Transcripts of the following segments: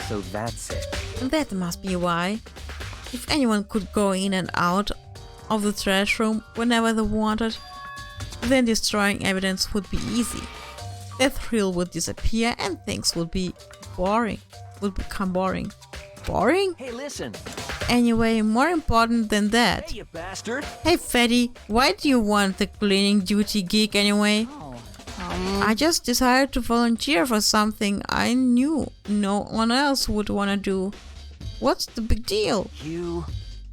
So that's it. That must be why. If anyone could go in and out of the trash room whenever they wanted, then destroying evidence would be easy. The thrill would disappear and things would become boring. Boring? Hey, listen. Anyway, more important than that. Hey, you bastard. Hey fatty, why do you want the cleaning duty gig anyway? I just decided to volunteer for something I knew no one else would wanna do. What's the big deal? You...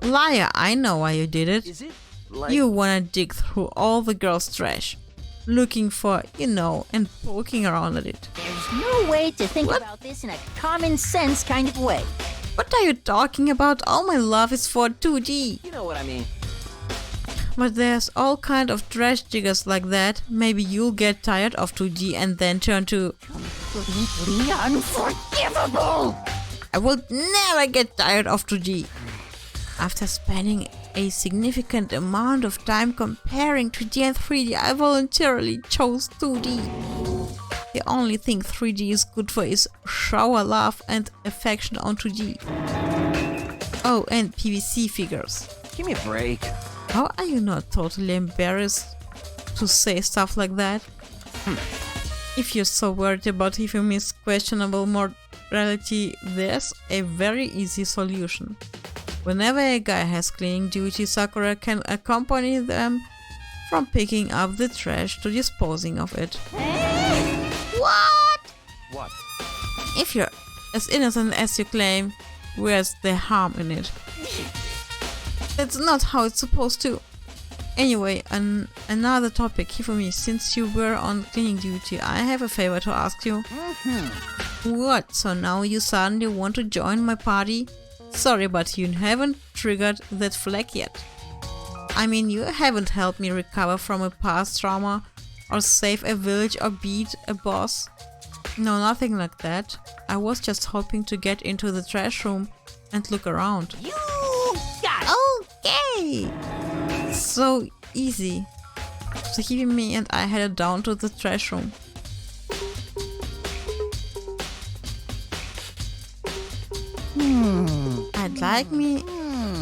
Liar, I know why you did it. Is it like... You wanna dig through all the girls' trash, looking for, and poking around at it. There's no way to think about this in a common sense kind of way. What are you talking about? All my love is for 2D. You know what I mean. But there's all kind of trash diggers like that. Maybe you'll get tired of 2D and then turn to... Completely unforgivable! I will never get tired of 2D. After spending a significant amount of time comparing 2D and 3D, I voluntarily chose 2D. The only thing 3D is good for is shower love and affection on 2D. Oh, and PVC figures. Give me a break. How are you not totally embarrassed to say stuff like that? If you're so worried about Hifumi's questionable morality, there's a very easy solution. Whenever a guy has cleaning duty, Sakura can accompany them from picking up the trash to disposing of it. What? What? If you're as innocent as you claim, where's the harm in it? That's not how it's supposed to. Anyway, another topic, Hifumi, since you were on cleaning duty, I have a favor to ask you. What? So now you suddenly want to join my party? Sorry, but you haven't triggered that flag yet. I mean, you haven't helped me recover from a past trauma, or save a village, or beat a boss. No, nothing like that. I was just hoping to get into the trash room and look around. You got it! Okay! So easy. So Hifumi and I headed down to the trash room.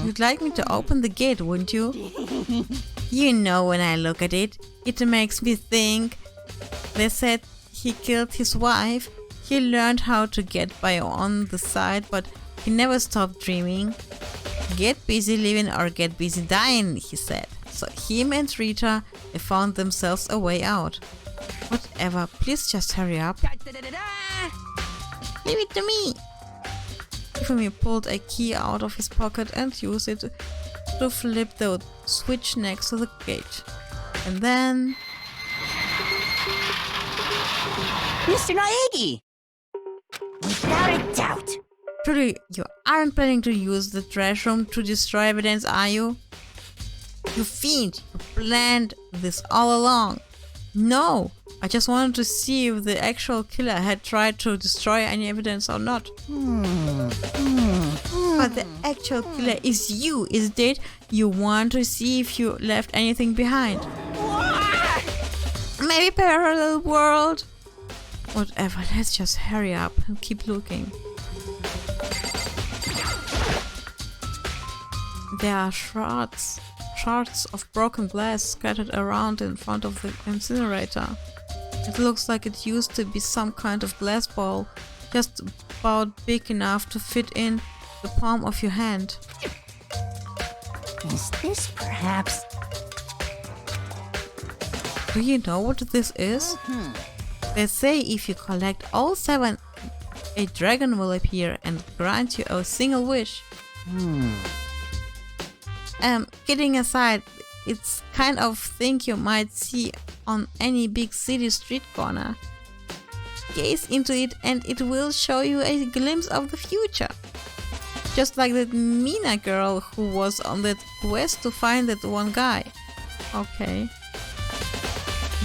You'd like me to open the gate, wouldn't you? You know, when I look at it, it makes me think. They said he killed his wife. He learned how to get by on the side, but he never stopped dreaming. Get busy living or get busy dying, he said. So him and Rita, they found themselves a way out. Whatever, please just hurry up. Leave it to me. Hifumi pulled a key out of his pocket and used it to flip the switch next to the gate. And then... Mr. Naegi! Without a doubt! Truly, you aren't planning to use the trash room to destroy evidence, are you? You fiend! You planned this all along! No! I just wanted to see if the actual killer had tried to destroy any evidence or not. But the actual killer is you, isn't it? You want to see if you left anything behind. Maybe parallel world? Whatever, let's just hurry up and keep looking. There are shards of broken glass scattered around in front of the incinerator. It looks like it used to be some kind of glass ball, just about big enough to fit in the palm of your hand. Is this perhaps... Do you know what this is? They say if you collect all 7, a dragon will appear and grant you a single wish. Kidding aside, it's kind of thing you might see on any big city street corner. Gaze into it and it will show you a glimpse of the future. Just like that Mina girl who was on that quest to find that one guy. Okay.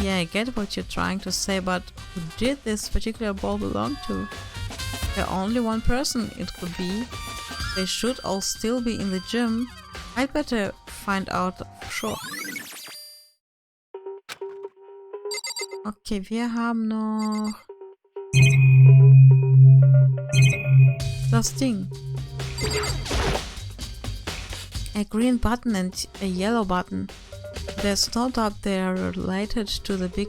Yeah, I get what you're trying to say, but who did this particular ball belong to? There only one person it could be. They should all still be in the gym. I'd better find out for sure. Okay, wir haben noch das Ding. A green button and a yellow button. There's no doubt they are related to the big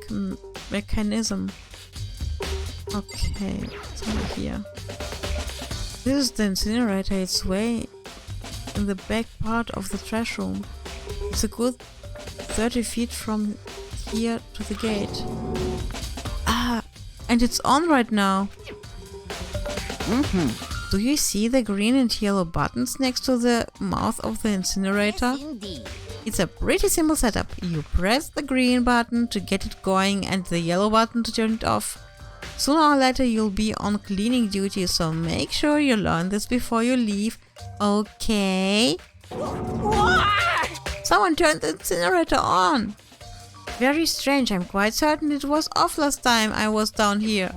mechanism. Okay, what's over here? This is the incinerator. It's way in the back part of the trash room. It's a good 30 feet from here to the gate. Ah, and it's on right now. Do you see the green and yellow buttons next to the mouth of the incinerator? Yes, indeed. It's a pretty simple setup. You press the green button to get it going and the yellow button to turn it off. Sooner or later you'll be on cleaning duty, so make sure you learn this before you leave. Okay? Someone turned the incinerator on. Very strange. I'm quite certain it was off last time I was down here.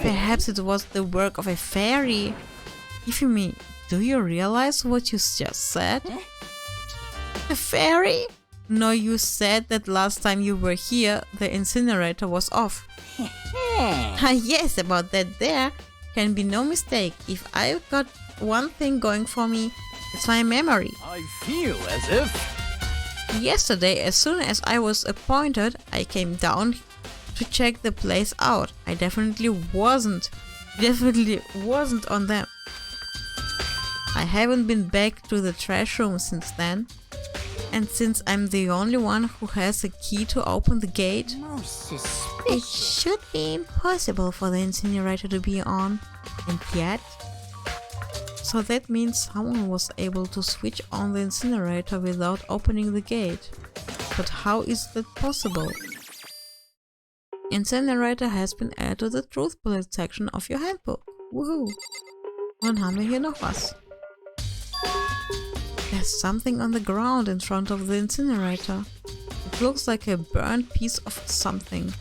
Perhaps it was the work of a fairy. Ifumi, do you realize what you just said? A fairy? No, you said that last time you were here, the incinerator was off. Ah, yes, about that there can be no mistake. If I've got one thing going for me, it's my memory. I feel as if... Yesterday, as soon as I was appointed, I came down to check the place out. I definitely wasn't on them. I haven't been back to the trash room since then. And since I'm the only one who has a key to open the gate, Most it suspicious. should be impossible for the incinerator to be on. And yet... So that means someone was able to switch on the incinerator without opening the gate. But how is that possible? Incinerator has been added to the truth bullet section of your handbook. Woohoo! Und dann haben wir hier noch was. There's something on the ground in front of the incinerator. It looks like a burnt piece of something.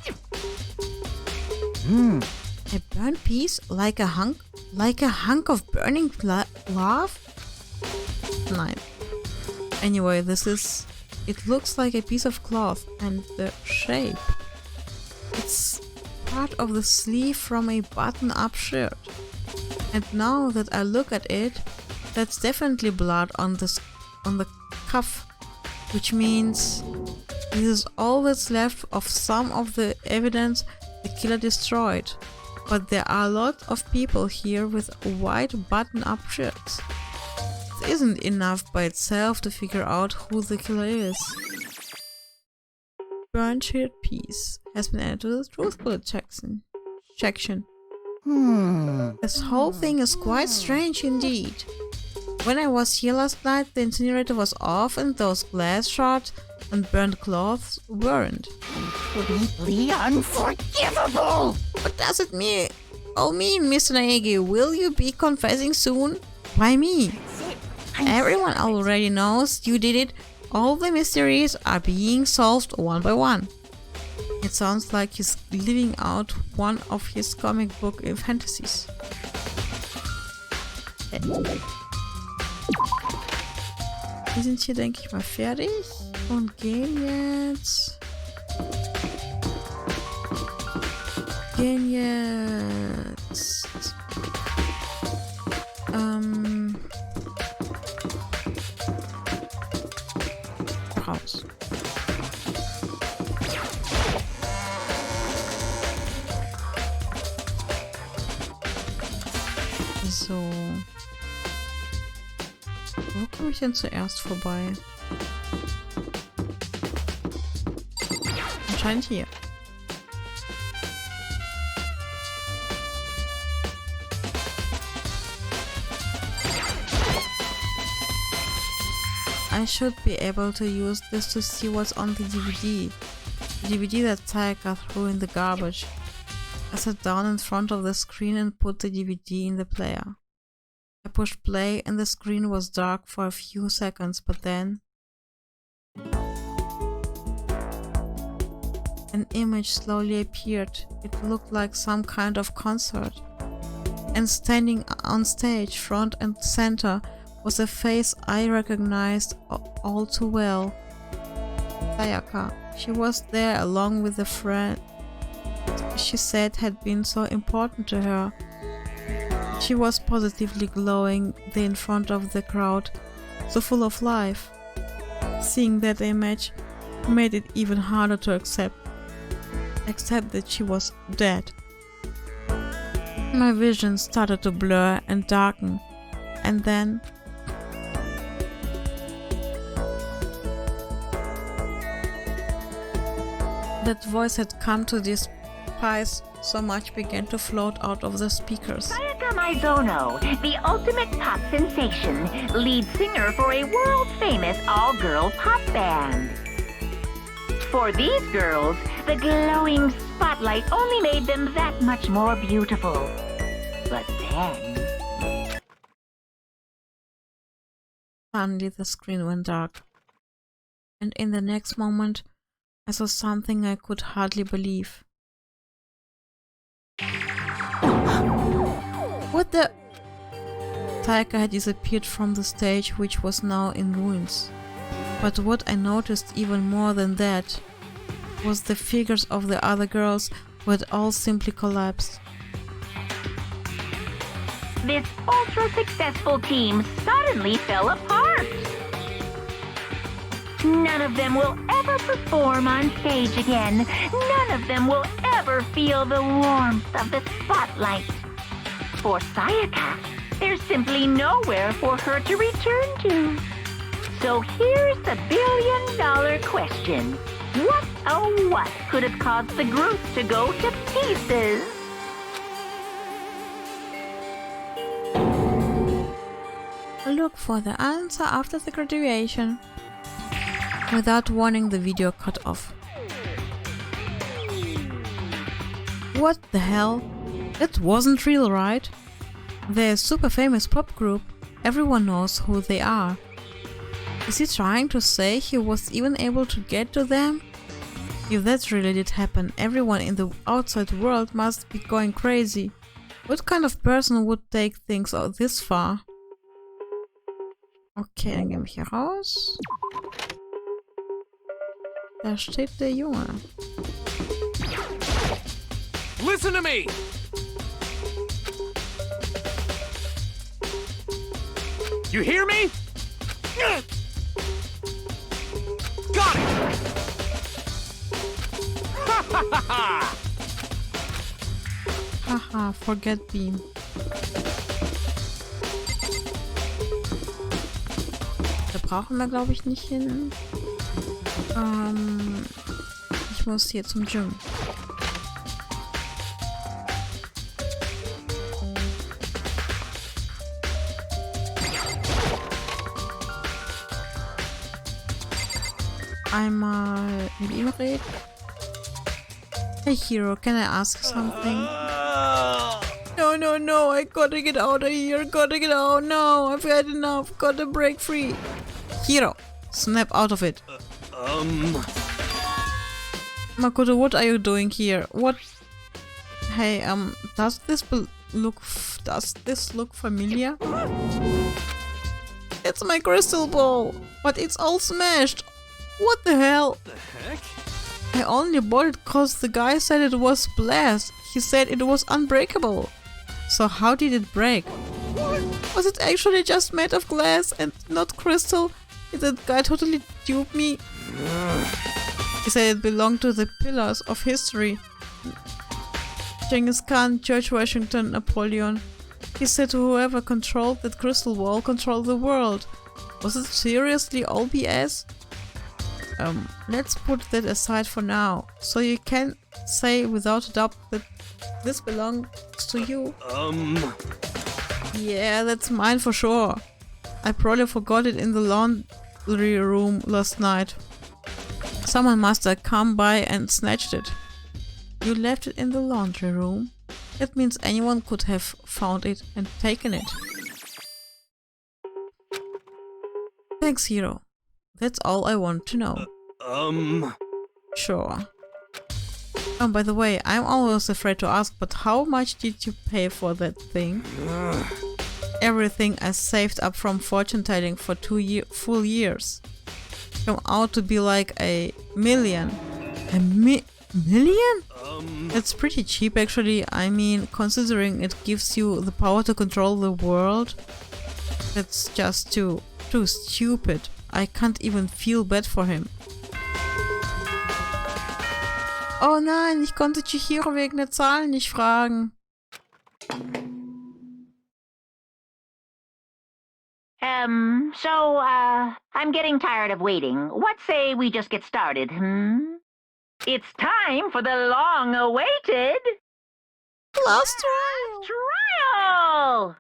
A burnt piece? Like a hunk of burning lava? Nein. Anyway, it looks like a piece of cloth, and the shape. It's part of the sleeve from a button-up shirt. And now that I look at it, that's definitely blood on the cuff, which means this is all that's left of some of the evidence the killer destroyed. But there are a lot of people here with white button-up shirts. It isn't enough by itself to figure out who the killer is. Burnt shirt piece has been added to the truth bullet section. This whole thing is quite strange indeed. When I was here last night, the incinerator was off and those glass shards and burnt cloths weren't. Completely unforgivable. What does it mean? Oh, mean, Mr. Naegi, will you be confessing soon? Why me? Everyone already knows you did it. All the mysteries are being solved one by one. It sounds like he's living out one of his comic book fantasies. Wir sind hier, denke ich mal, fertig und gehen jetzt raus. So. Wo komme ich denn zuerst vorbei? Anscheinend hier. I should be able to use this to see what's on the DVD. The DVD that Taika threw in the garbage. I sat down in front of the screen and put the DVD in the player. I pushed play and the screen was dark for a few seconds, but then an image slowly appeared. It looked like some kind of concert. And standing on stage, front and center, was a face I recognized all too well. Sayaka. She was there along with a friend she said had been so important to her. She was positively glowing there in front of the crowd, so full of life. Seeing that image made it even harder to accept that she was dead. My vision started to blur and darken, and then that voice had come to despise so much began to float out of the speakers. Sayaka Maizono, the ultimate pop sensation, lead singer for a world-famous all-girl pop band. For these girls, the glowing spotlight only made them that much more beautiful. But then... Suddenly the screen went dark, and in the next moment I saw something I could hardly believe. What the... Sayaka had disappeared from the stage, which was now in ruins. But what I noticed even more than that was the figures of the other girls who had all simply collapsed. This ultra-successful team suddenly fell apart. None of them will ever perform on stage again. None of them will ever feel the warmth of the spotlight. For Sayaka, there's simply nowhere for her to return to. So here's the billion-dollar question. What, oh what, could have caused the group to go to pieces? Look for the answer after the graduation. Without warning, the video cut off. What the hell? That wasn't real, right? They're a super famous pop group. Everyone knows who they are. Is he trying to say he was even able to get to them? If that really did happen, everyone in the outside world must be going crazy. What kind of person would take things out this far? Okay, dann gehen wir hier raus. Da steht der Junge. Listen to me! You hear me? Got it! Ha ha ha ha! Haha, forget beam. Da brauchen wir, glaube ich, nicht hin. Ich muss hier zum Gym. Einmal mit ihm reden. Hey Hero, can I ask something? No, I gotta get out of here, gotta get out, no, I've had enough, gotta break free. Hero, snap out of it. Makoto, what are you doing here? What? Hey, does this look familiar? It's my crystal ball, but it's all smashed. What the hell? The heck? I only bought it cause the guy said it was glass. He said it was unbreakable. So how did it break? Was it actually just made of glass and not crystal? Did that guy totally dupe me? He said it belonged to the pillars of history. Genghis Khan, George Washington, Napoleon. He said whoever controlled that crystal ball controlled the world. Was it seriously all BS? Let's put that aside for now. So you can say without a doubt that this belongs to you. Yeah, that's mine for sure. I probably forgot it in the laundry room last night. Someone must have come by and snatched it. You left it in the laundry room? That means anyone could have found it and taken it. Thanks, Hero. That's all I want to know. Sure. Oh, by the way, I'm always afraid to ask, but how much did you pay for that thing? Everything I saved up from fortune telling for 2 full years. Come out to be like a million. million? It's pretty cheap actually. I mean, considering it gives you the power to control the world. That's just too stupid. I can't even feel bad for him. Oh nein, ich konnte Chihiro wegen der Zahlen nicht fragen. I'm getting tired of waiting. What say we just get started, It's time for the long-awaited... Last trial!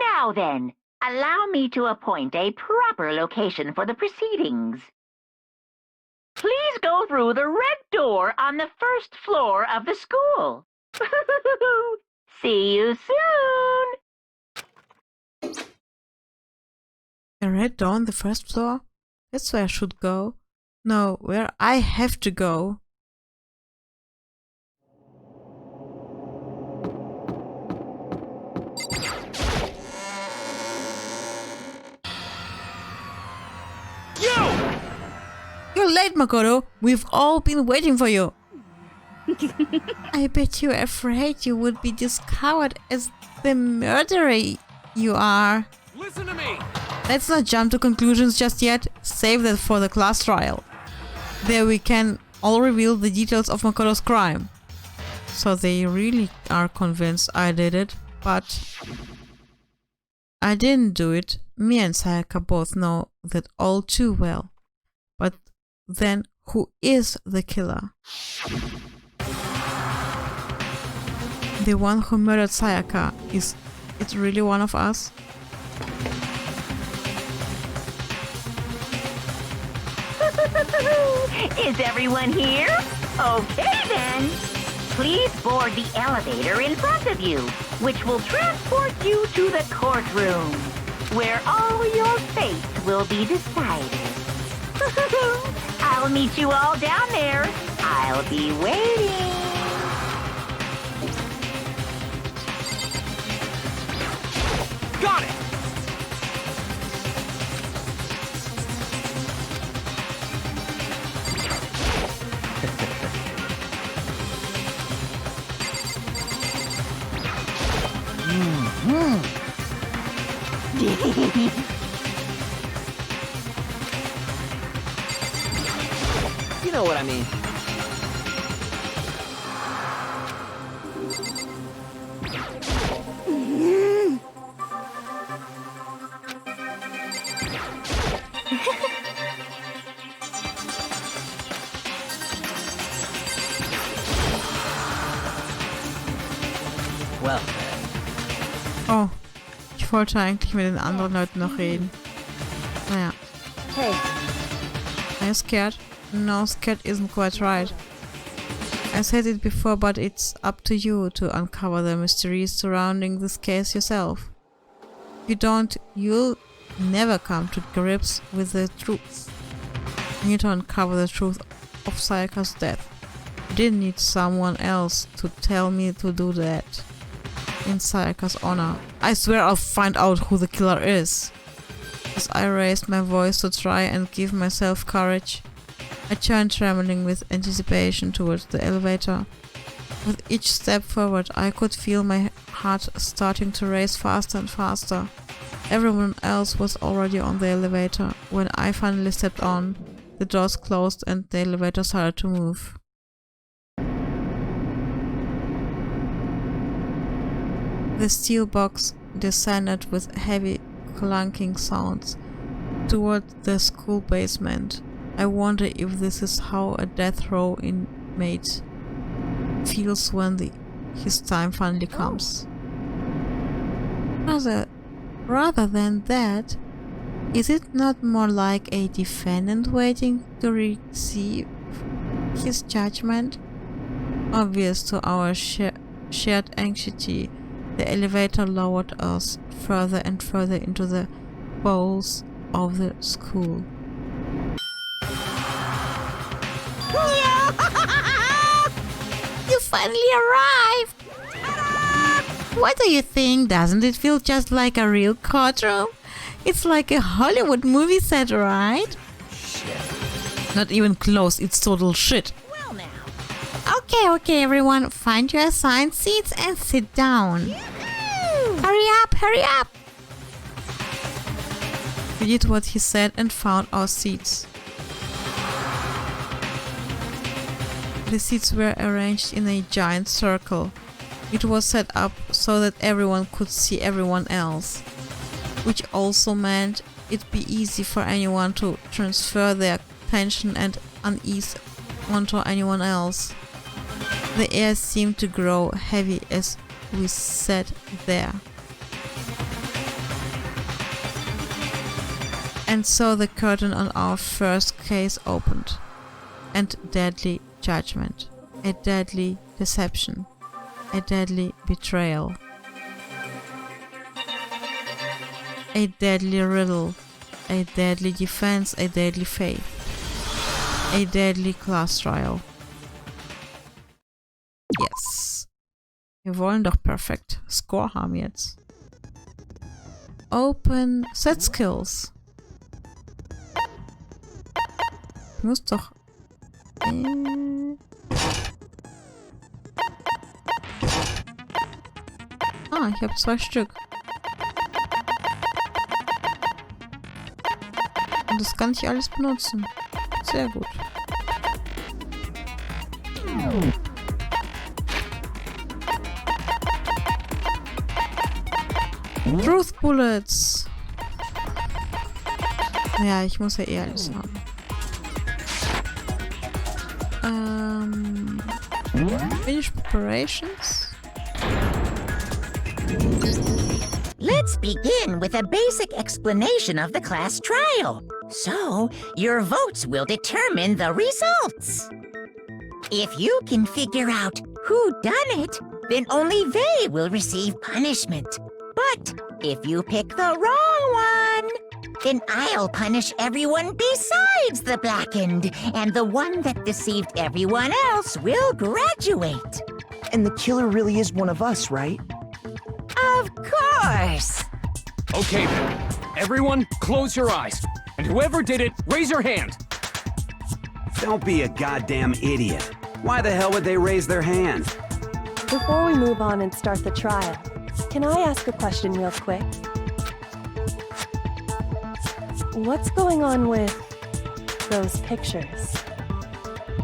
Now then, allow me to appoint a proper location for the proceedings. Please go through the red door on the first floor of the school. See you soon! The red door on the first floor? That's where I should go. No, where I have to go. You're late, Makoto. We've all been waiting for you. I bet you're afraid you would be discovered as the murderer you are. Listen to me! Let's not jump to conclusions just yet. Save that for the class trial. There we can all reveal the details of Makoto's crime. So they really are convinced I did it, but I didn't do it. Me and Sayaka both know that all too well. But then who is the killer? The one who murdered Sayaka, is it really one of us? Is everyone here? Okay then. Please board the elevator in front of you, which will transport you to the courtroom, where all your fate will be decided. I'll meet you all down there. I'll be waiting. Got it! You know what I mean. Well. Oh, ich wollte eigentlich mit den anderen Leuten noch reden. Naja. Hey. Are you scared? No, scared isn't quite right. I said it before, but it's up to you to uncover the mysteries surrounding this case yourself. If you don't, you'll never come to grips with the truth. You need to uncover the truth of Sayaka's death. I didn't need someone else to tell me to do that. In Sayaka's honor, I swear I'll find out who the killer is. As I raised my voice to try and give myself courage, I turned trembling with anticipation towards the elevator. With each step forward, I could feel my heart starting to race faster and faster. Everyone else was already on the elevator. When I finally stepped on, the doors closed and the elevator started to move. The steel box descended with heavy clunking sounds toward the school basement. I wonder if this is how a death row inmate feels when his time finally comes. Rather than that, is it not more like a defendant waiting to receive his judgment? Obvious to our shared anxiety, the elevator lowered us further and further into the bowels of the school. You finally arrived! What do you think? Doesn't it feel just like a real courtroom? It's like a Hollywood movie set, right? Shit. Not even close, it's total shit. Well now. Okay, everyone, find your assigned seats and sit down. Hurry up! We did what he said and found our seats. The seats were arranged in a giant circle. It was set up so that everyone could see everyone else, which also meant it'd be easy for anyone to transfer their tension and unease onto anyone else. The air seemed to grow heavy as we sat there. And so the curtain on our first case opened. And deadly judgment. A deadly deception. A deadly betrayal. A deadly riddle. A deadly defense. A deadly faith. A deadly class trial. Yes. Wir wollen doch perfekt Score haben jetzt. Open Set Skills. Ich muss doch... ich habe 2 Stück. Und das kann ich alles benutzen. Sehr gut. Truth Bullets. Ja, ich muss ja eh alles haben. Finish preparations. Let's begin with a basic explanation of the class trial. So, your votes will determine the results. If you can figure out who done it, then only they will receive punishment. But if you pick the wrong one, then I'll punish everyone besides the blackened, and the one that deceived everyone else will graduate. And the killer really is one of us, right? Of course! Okay then. Everyone, close your eyes. And whoever did it, raise your hand. Don't be a goddamn idiot. Why the hell would they raise their hand? Before we move on and start the trial, can I ask a question real quick? What's going on with those pictures?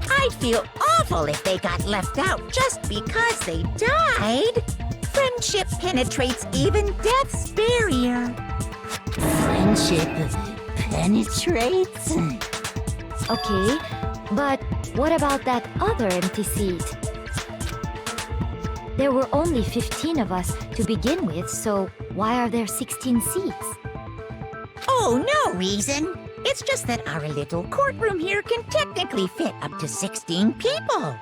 I'd feel awful if they got left out just because they died. Friendship penetrates even death's barrier. Friendship penetrates? Okay, but what about that other empty seat? There were only 15 of us to begin with, so why are there 16 seats? Oh, no reason. It's just that our little courtroom here can technically fit up to 16 people.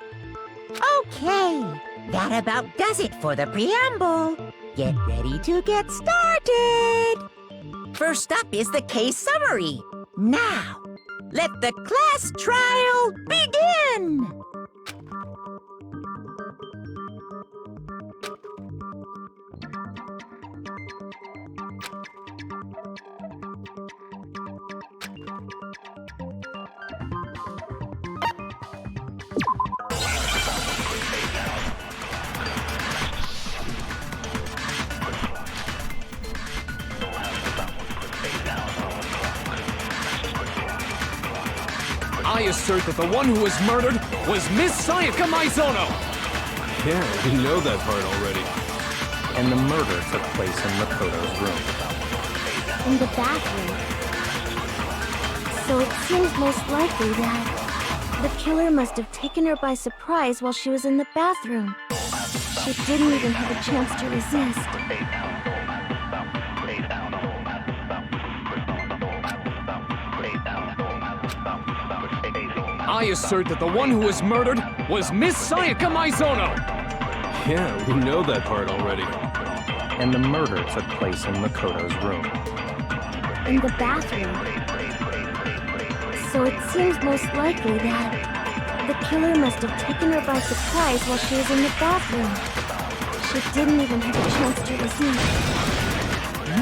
Okay, that about does it for the preamble. Get ready to get started. First up is the case summary. Now, let the class trial begin. I assert that the one who was murdered was Miss Sayaka Maizono! Yeah, we know that part already. And the murder took place in Makoto's room. In the bathroom. So it seems most likely that the killer must have taken her by surprise while she was in the bathroom. She didn't even have a chance to resist. I assert that the one who was murdered was Miss Sayaka Maizono! Yeah, we know that part already. And the murder took place in Makoto's room. In the bathroom. So it seems most likely that the killer must have taken her by surprise while she was in the bathroom. She didn't even have a chance to resist.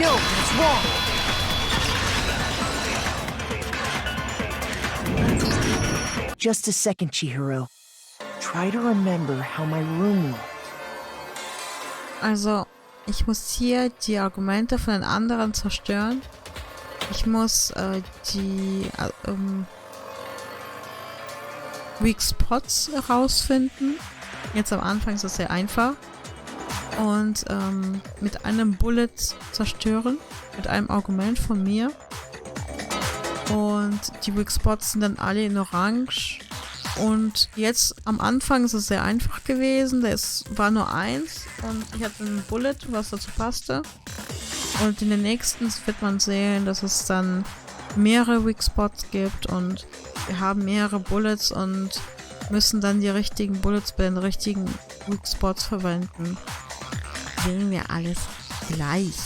No, that's wrong. Just a second, Chihiro. try to remember how my room looked. Also, ich muss hier die Argumente von den anderen zerstören. Ich muss die Weak Spots herausfinden. Jetzt am Anfang ist das sehr einfach. Und mit einem Bullet zerstören. Mit einem Argument von mir. Und die Weak Spots sind dann alle in Orange. Und jetzt am Anfang ist es sehr einfach gewesen. War nur eins. Und ich hatte ein Bullet, was dazu passte. Und in den nächsten wird man sehen, dass es dann mehrere Weak Spots gibt. Und wir haben mehrere Bullets und müssen dann die richtigen Bullets bei den richtigen Weak Spots verwenden. Sehen wir alles gleich.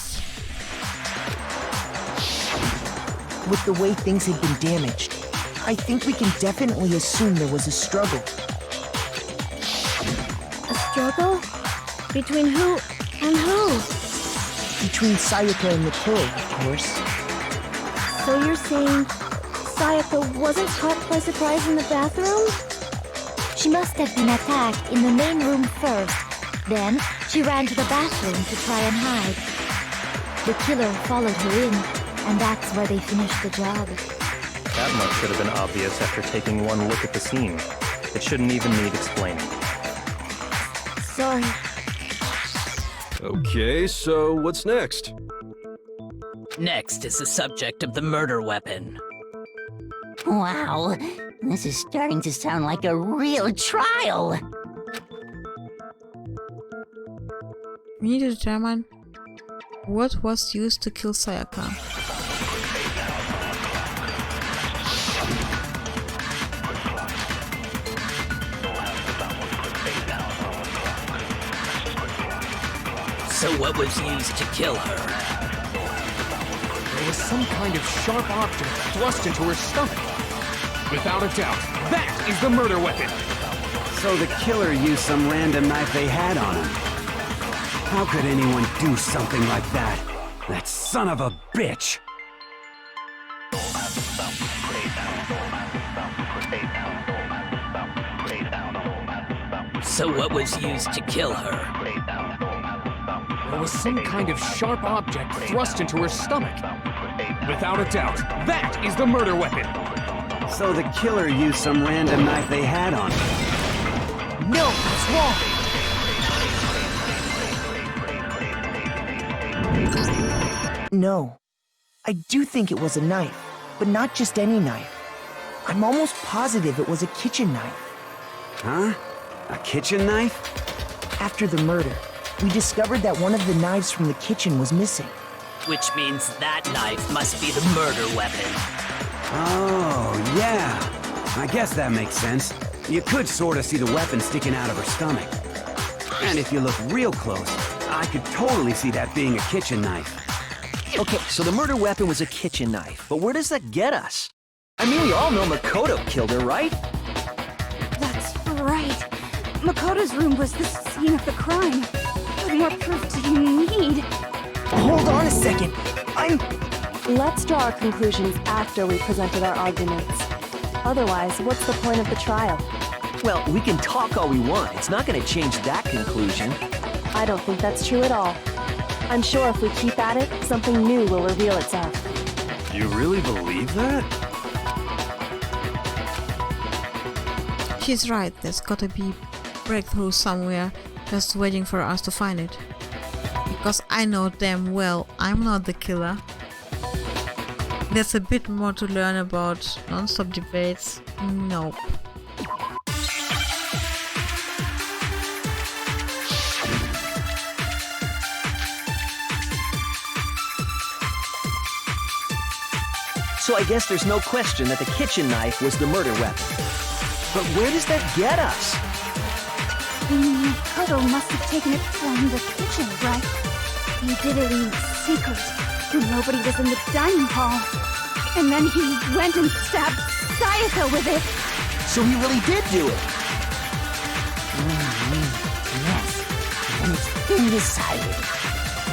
With the way things had been damaged, I think we can definitely assume there was a struggle. A struggle? Between who and who? Between Sayaka and the killer, of course. So you're saying Sayaka wasn't caught by surprise in the bathroom? She must have been attacked in the main room first. Then, she ran to the bathroom to try and hide. The killer followed her in, and that's where they finished the job. That much should have been obvious after taking one look at the scene. It shouldn't even need explaining. Sorry. Okay, so what's next? Next is the subject of the murder weapon. Wow, this is starting to sound like a real trial. We need to determine what was used to kill Sayaka. So what was used to kill her? There was some kind of sharp object thrust into her stomach. Without a doubt, that is the murder weapon. So the killer used some random knife they had on him. How could anyone do something like that? That son of a bitch! So what was used to kill her? There was some kind of sharp object thrust into her stomach. Without a doubt, that is the murder weapon. So the killer used some random knife they had on him. No, it's wrong! No. I do think it was a knife, but not just any knife. I'm almost positive it was a kitchen knife. Huh? A kitchen knife? After the murder, we discovered that one of the knives from the kitchen was missing. Which means that knife must be the murder weapon. Oh, yeah. I guess that makes sense. You could sort of see the weapon sticking out of her stomach. And if you look real close, I could totally see that being a kitchen knife. Okay, so the murder weapon was a kitchen knife, but where does that get us? I mean, we all know Makoto killed her, right? That's right. Makoto's room was the scene of the crime. What more proof do you need? Hold on a second. Let's draw our conclusions after we presented our arguments. Otherwise, what's the point of the trial? Well, we can talk all we want. It's not going to change that conclusion. I don't think that's true at all. I'm sure if we keep at it, something new will reveal itself. You really believe that? She's right, there's gotta be breakthrough somewhere just waiting for us to find it. Because I know damn well I'm not the killer. There's a bit more to learn about non-stop debates. Nope. So I guess there's no question that the kitchen knife was the murder weapon. But where does that get us? Makoto must have taken it from the kitchen, right? He did it in secret, when nobody was in the dining hall. And then he went and stabbed Sayaka with it. So he really did do it. Yes, and it's been decided.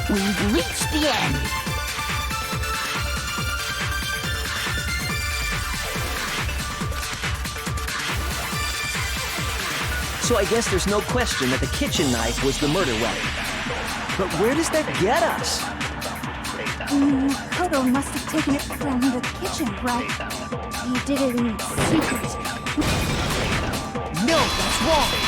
We've reached the end. So I guess there's no question that the kitchen knife was the murder weapon. But where does that get us? Makoto must have taken it from the kitchen, right? He did it in secret. No, that's wrong.